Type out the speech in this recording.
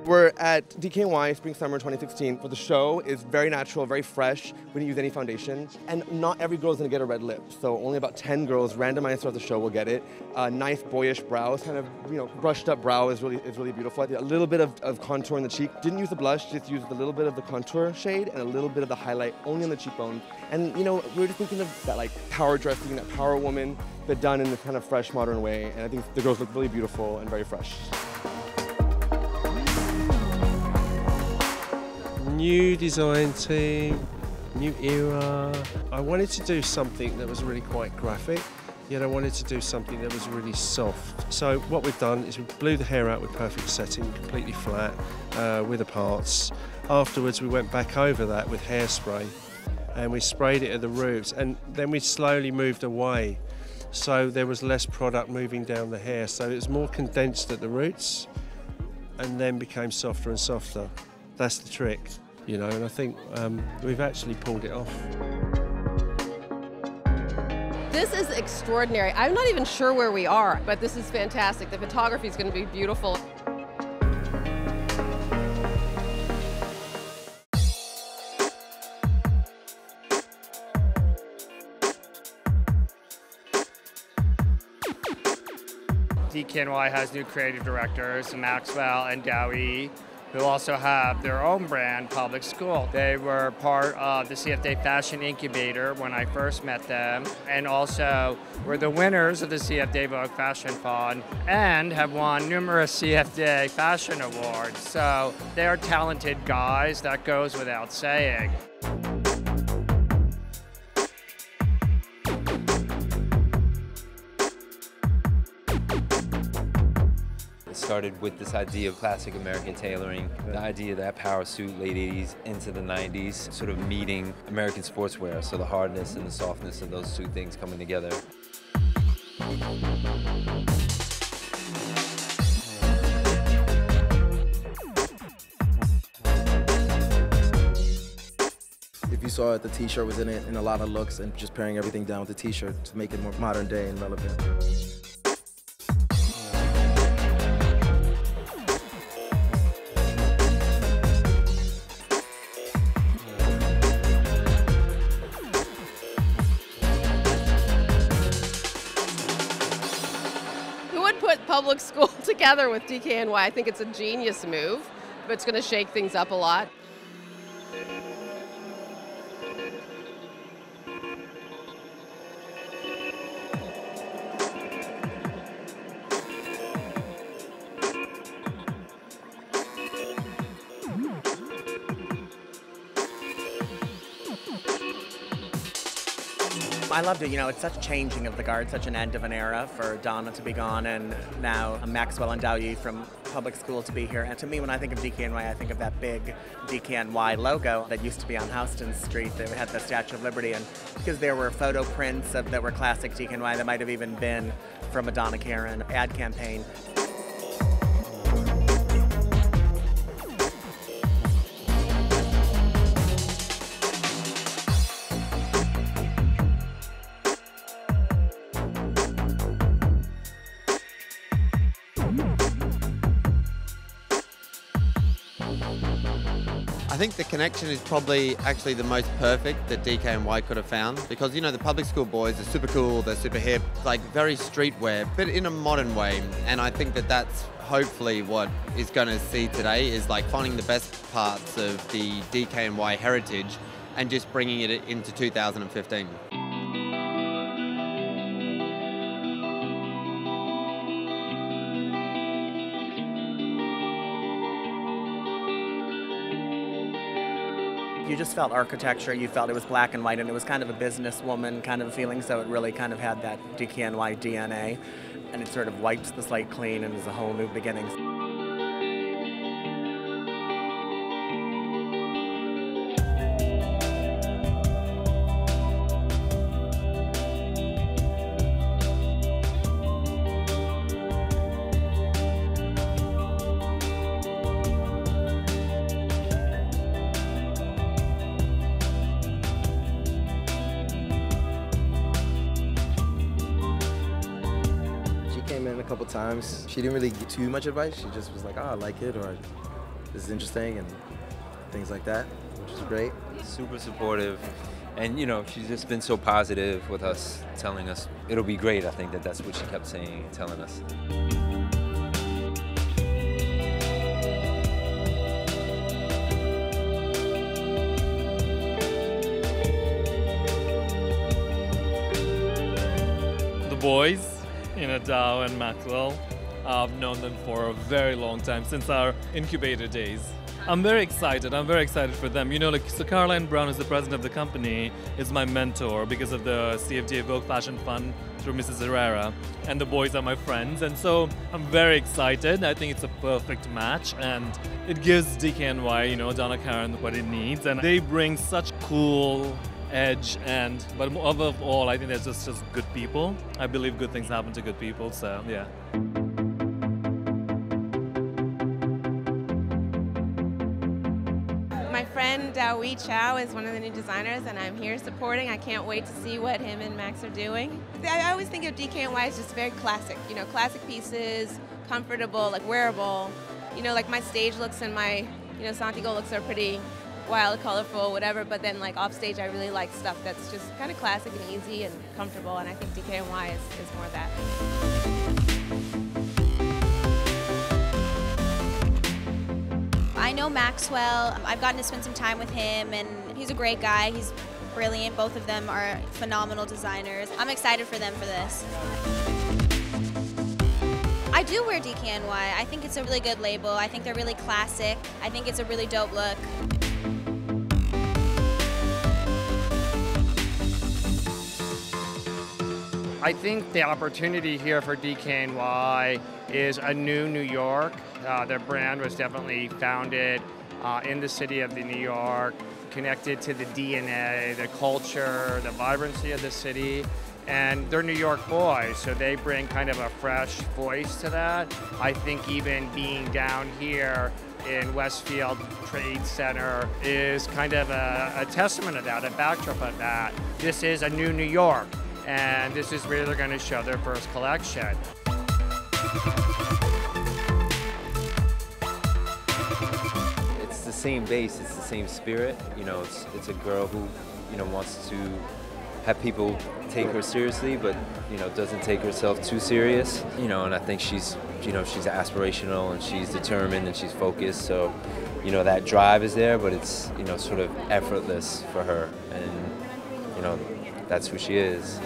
We're at DKNY Spring Summer 2016. For the show, it's very natural, very fresh. We didn't use any foundation. And not every girl's gonna get a red lip. So only about 10 girls randomized throughout the show will get it. Nice boyish brows, kind of, brushed up brow is really beautiful. A little bit of contour in the cheek. Didn't use the blush, just used a little bit of the contour shade and a little bit of the highlight only on the cheekbone. And we were just thinking of that like power dressing, that power woman, but done in this kind of fresh, modern way. And I think the girls look really beautiful and very fresh. New design team, new era. I wanted to do something that was really quite graphic, yet I wanted to do something that was really soft. So what we've done is we blew the hair out with perfect setting, completely flat, with the parts. Afterwards we went back over that with hairspray and we sprayed it at the roots, and then we slowly moved away. So there was less product moving down the hair, so it was more condensed at the roots and then became softer and softer. That's the trick, and I think we've actually pulled it off. This is extraordinary. I'm not even sure where we are, but this is fantastic. The photography is going to be beautiful. DKNY has new creative directors, Maxwell and Dao-Yi, who also have their own brand, Public School. They were part of the CFD Fashion Incubator when I first met them, and also were the winners of the CFD Vogue Fashion Fund and have won numerous CFD fashion awards. So they're talented guys, that goes without saying. Started with this idea of classic American tailoring, the idea that power suit late 80s into the 90s, sort of meeting American sportswear, so the hardness and the softness of those two things coming together. If you saw it, the t-shirt was in it in a lot of looks, and just pairing everything down with the t-shirt to make it more modern day and relevant. Public School together with DKNY. I think it's a genius move, but it's going to shake things up a lot. I loved it. It's such changing of the guard, such an end of an era for Donna to be gone, and now Maxwell and Dao-Yi from Public School to be here. And to me, when I think of DKNY, I think of that big DKNY logo that used to be on Houston Street that had the Statue of Liberty. And because there were photo prints that were classic DKNY, that might have even been from a Donna Karan ad campaign. I think the connection is probably actually the most perfect that DKNY could have found, because the public school boys are super cool, they're super hip, like very streetwear, but in a modern way. And I think that that's hopefully what is going to see today, is like finding the best parts of the DKNY heritage and just bringing it into 2015. You just felt architecture, you felt it was black and white, and it was kind of a businesswoman kind of a feeling, so it really kind of had that DKNY DNA, and it sort of wipes the slate clean and is a whole new beginning. Came in a couple times. She didn't really get too much advice. She just was like, oh, I like it, or this is interesting and things like that, which is great. Super supportive. And, you know, she's just been so positive with us, telling us it'll be great. I think that's what she kept saying, telling us. The boys, Dao and Maxwell, I've known them for a very long time, since our incubator days. I'm very excited for them. So Caroline Brown, is the president of the company, is my mentor because of the CFDA Vogue Fashion Fund through Mrs. Herrera, and the boys are my friends, and so I'm very excited. I think it's a perfect match, and it gives DKNY, Donna Karen, what it needs, and they bring such cool edge, but above all, I think they're just good people. I believe good things happen to good people, so yeah. My friend Dao-Yi Chow is one of the new designers, and I'm here supporting. I can't wait to see what him and Max are doing. I always think of DKNY as just very classic, classic pieces, comfortable, like wearable. Like my stage looks and my, Santiago looks are pretty wild, colorful, whatever, but then like off stage I really like stuff that's just kind of classic and easy and comfortable, and I think DKNY is more of that. I know Maxwell. I've gotten to spend some time with him, and he's a great guy. He's brilliant. Both of them are phenomenal designers. I'm excited for them for this. I do wear DKNY. I think it's a really good label. I think they're really classic. I think it's a really dope look. I think the opportunity here for DKNY is a new New York. Their brand was definitely founded in the city of New York, connected to the DNA, the culture, the vibrancy of the city. And they're New York boys, so they bring kind of a fresh voice to that. I think even being down here in Westfield Trade Center is kind of a testament of that, a backdrop of that. This is a new New York, and this is where they're going to show their first collection. It's the same base, it's the same spirit. It's a girl who, wants to have people take her seriously, but doesn't take herself too serious. And I think she's aspirational and she's determined and she's focused. So, that drive is there, but it's sort of effortless for her, and that's who she is.